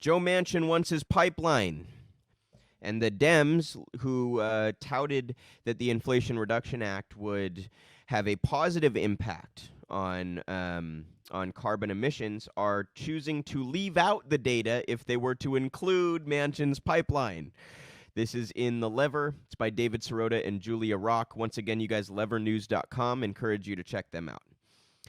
Joe Manchin wants his pipeline. And the Dems, who touted that the Inflation Reduction Act would have a positive impact on carbon emissions, are choosing to leave out the data if they were to include Manchin's pipeline. This is in The Lever. It's by David Sirota and Julia Rock. Once again, you guys, levernews.com. Encourage you to check them out.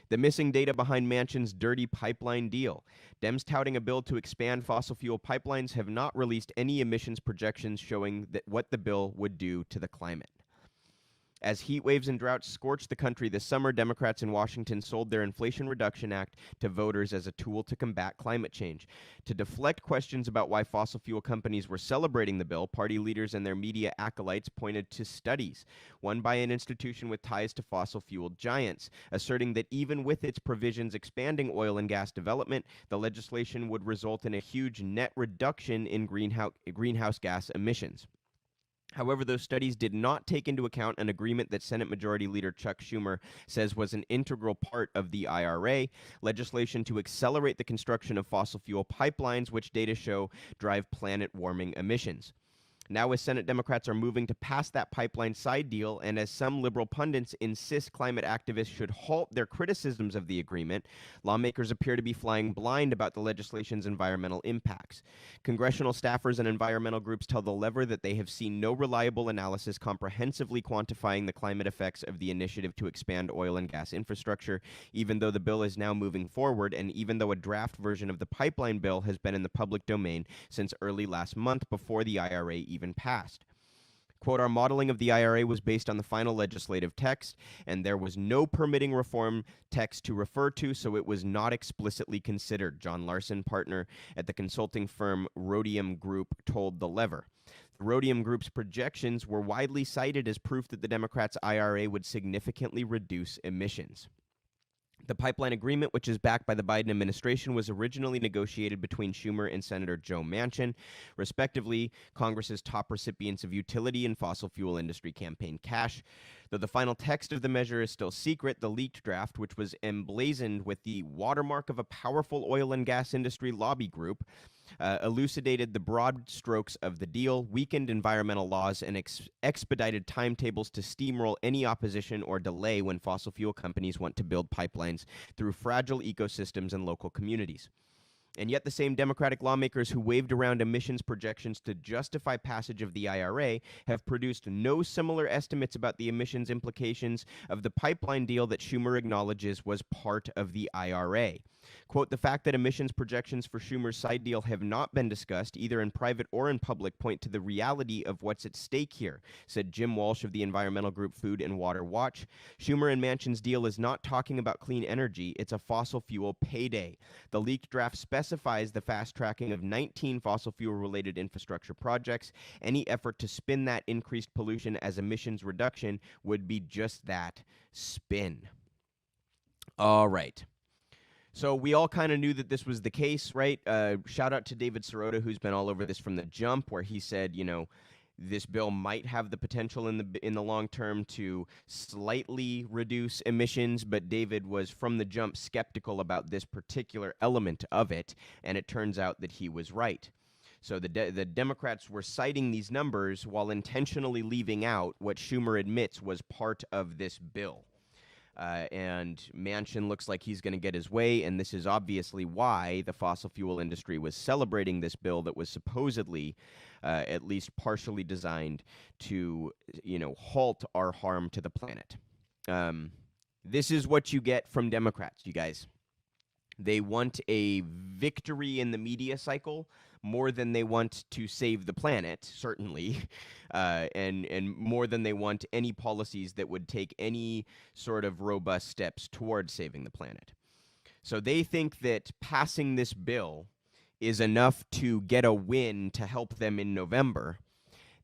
The missing data behind Manchin's dirty pipeline deal. Dems touting a bill to expand fossil fuel pipelines have not released any emissions projections showing that what the bill would do to the climate. As heat waves and droughts scorched the country this summer, Democrats in Washington sold their Inflation Reduction Act to voters as a tool to combat climate change. To deflect questions about why fossil fuel companies were celebrating the bill, party leaders and their media acolytes pointed to studies, one by an institution with ties to fossil fuel giants, asserting that even with its provisions expanding oil and gas development, the legislation would result in a huge net reduction in greenhouse gas emissions. However, those studies did not take into account an agreement that Senate Majority Leader Chuck Schumer says was an integral part of the IRA, legislation to accelerate the construction of fossil fuel pipelines, which data show drive planet-warming emissions. Now, as Senate Democrats are moving to pass that pipeline side deal, and as some liberal pundits insist climate activists should halt their criticisms of the agreement, lawmakers appear to be flying blind about the legislation's environmental impacts. Congressional staffers and environmental groups tell The Lever that they have seen no reliable analysis comprehensively quantifying the climate effects of the initiative to expand oil and gas infrastructure, even though the bill is now moving forward, and even though a draft version of the pipeline bill has been in the public domain since early last month before the IRA even passed. Quote, our modeling of the IRA was based on the final legislative text, and there was no permitting reform text to refer to, so it was not explicitly considered, John Larson, partner at the consulting firm Rhodium Group, told The Lever. The Rhodium Group's projections were widely cited as proof that the Democrats' IRA would significantly reduce emissions. The pipeline agreement, which is backed by the Biden administration, was originally negotiated between Schumer and Senator Joe Manchin, respectively, Congress's top recipients of utility and fossil fuel industry campaign cash. Though the final text of the measure is still secret, the leaked draft, which was emblazoned with the watermark of a powerful oil and gas industry lobby group, elucidated the broad strokes of the deal, weakened environmental laws, and expedited timetables to steamroll any opposition or delay when fossil fuel companies want to build pipelines through fragile ecosystems and local communities. And yet the same Democratic lawmakers who waved around emissions projections to justify passage of the IRA have produced no similar estimates about the emissions implications of the pipeline deal that Schumer acknowledges was part of the IRA. Quote, the fact that emissions projections for Schumer's side deal have not been discussed, either in private or in public, point to the reality of what's at stake here, said Jim Walsh of the environmental group Food and Water Watch. Schumer and Manchin's deal is not talking about clean energy, it's a fossil fuel payday. The leaked draft specifies the fast-tracking of 19 fossil fuel-related infrastructure projects. Any effort to spin that increased pollution as emissions reduction would be just that, spin. All right. So we all kind of knew that this was the case, right? Shout out to David Sirota, who's been all over this from the jump, where he said, you know, this bill might have the potential in the long term to slightly reduce emissions, but David was from the jump skeptical about this particular element of it, and it turns out that he was right. So the Democrats were citing these numbers while intentionally leaving out what Schumer admits was part of this bill. And Manchin looks like he's going to get his way, and this is obviously why the fossil fuel industry was celebrating this bill that was supposedly at least partially designed to, you know, halt our harm to the planet. This is what you get from Democrats, you guys. They want a victory in the media cycle more than they want to save the planet, certainly, and more than they want any policies that would take any sort of robust steps towards saving the planet. So they think that passing this bill is enough to get a win to help them in November.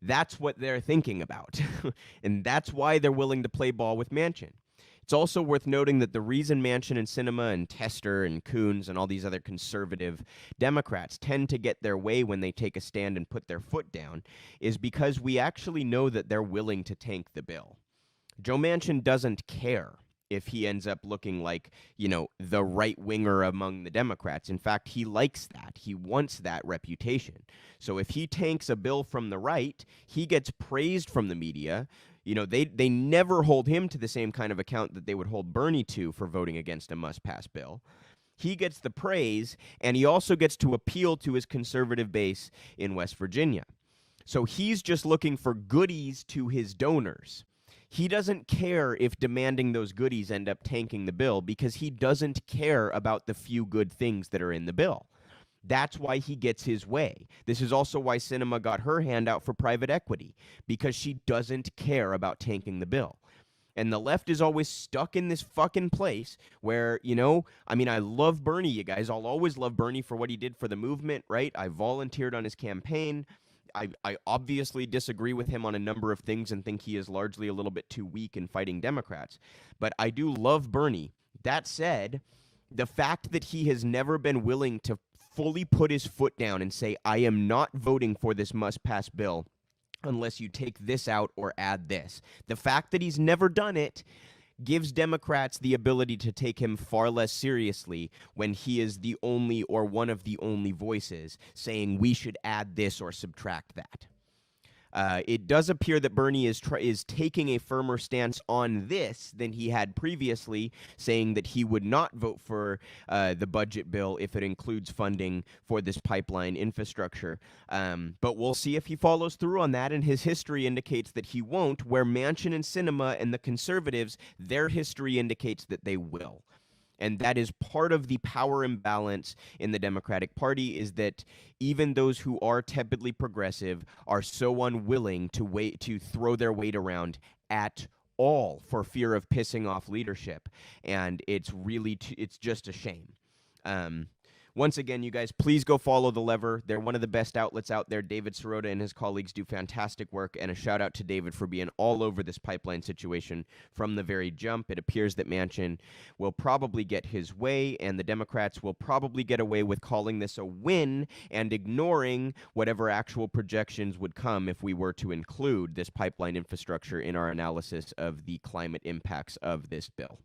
That's what they're thinking about, and that's why they're willing to play ball with Manchin. It's also worth noting that the reason Manchin and Sinema and Tester and Coons and all these other conservative Democrats tend to get their way when they take a stand and put their foot down is because we actually know that they're willing to tank the bill. Joe Manchin doesn't care if he ends up looking like, the right winger among the Democrats. In fact, he likes that. He wants that reputation. So if he tanks a bill from the right, he gets praised from the media. They never hold him to the same kind of account that they would hold Bernie to for voting against a must-pass bill. He gets the praise, and he also gets to appeal to his conservative base in West Virginia. So he's just looking for goodies to his donors. He doesn't care if demanding those goodies end up tanking the bill, because he doesn't care about the few good things that are in the bill. That's why he gets his way. This is also why Sinema got her hand out for private equity, because she doesn't care about tanking the bill. And the left is always stuck in this fucking place where, I love Bernie, you guys. I'll always love Bernie for what he did for the movement, right? I volunteered on his campaign. I obviously disagree with him on a number of things and think he is largely a little bit too weak in fighting Democrats. But I do love Bernie. That said, the fact that he has never been willing to fully put his foot down and say, I am not voting for this must-pass bill unless you take this out or add this. The fact that he's never done it gives Democrats the ability to take him far less seriously when he is the only or one of the only voices saying we should add this or subtract that. It does appear that Bernie is taking a firmer stance on this than he had previously, saying that he would not vote for the budget bill if it includes funding for this pipeline infrastructure. But we'll see if he follows through on that, and his history indicates that he won't, where Manchin and Sinema and the conservatives, their history indicates that they will. And that is part of the power imbalance in the Democratic Party, is that even those who are tepidly progressive are so unwilling to throw their weight around at all for fear of pissing off leadership. And it's really, it's just a shame. Once again, you guys, please go follow The Lever. They're one of the best outlets out there. David Sirota and his colleagues do fantastic work, and a shout out to David for being all over this pipeline situation from the very jump. It appears that Manchin will probably get his way, and the Democrats will probably get away with calling this a win and ignoring whatever actual projections would come if we were to include this pipeline infrastructure in our analysis of the climate impacts of this bill.